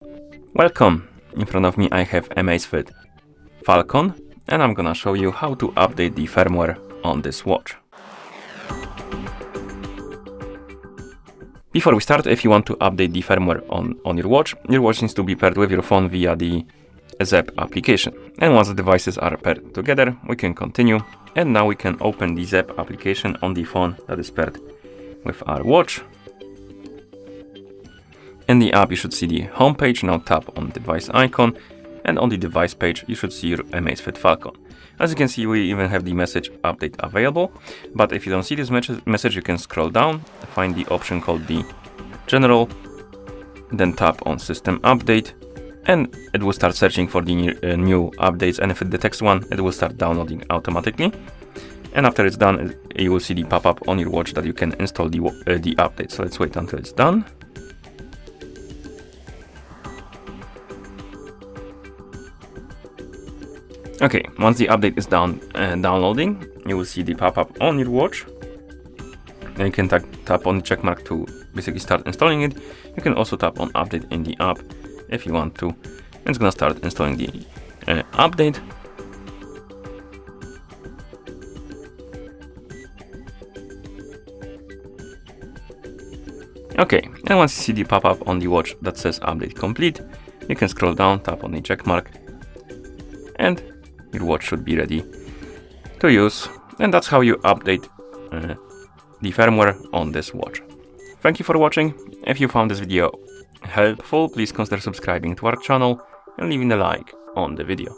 Welcome! In front of me I have Amazfit Falcon and I'm gonna show you how to update the firmware on this watch. Before we start, if you want to update the firmware on your watch needs to be paired with your phone via the ZEP application. And once the devices are paired together, we can continue. And now we can open the ZEP application on the phone that is paired with our watch. In the app, you should see the home page. Now tap on the device icon, and on the device page, you should see your Amazfit Falcon. As you can see, we even have the message update available. But if you don't see this message, you can scroll down, find the option called the General, then tap on System Update, and it will start searching for the new updates. And if it detects one, it will start downloading automatically. And after it's done, you will see the pop-up on your watch that you can install the update. So let's wait until it's done. Okay, once the update is done downloading, you will see the pop-up on your watch. Then you can tap on the check mark to basically start installing it. You can also tap on update in the app if you want to. It's gonna start installing the update. Okay, and once you see the pop-up on the watch that says update complete, you can scroll down, tap on the check mark, and your watch should be ready to use. And that's how you update the firmware on this watch. Thank you for watching. If you found this video helpful, please consider subscribing to our channel and leaving a like on the video.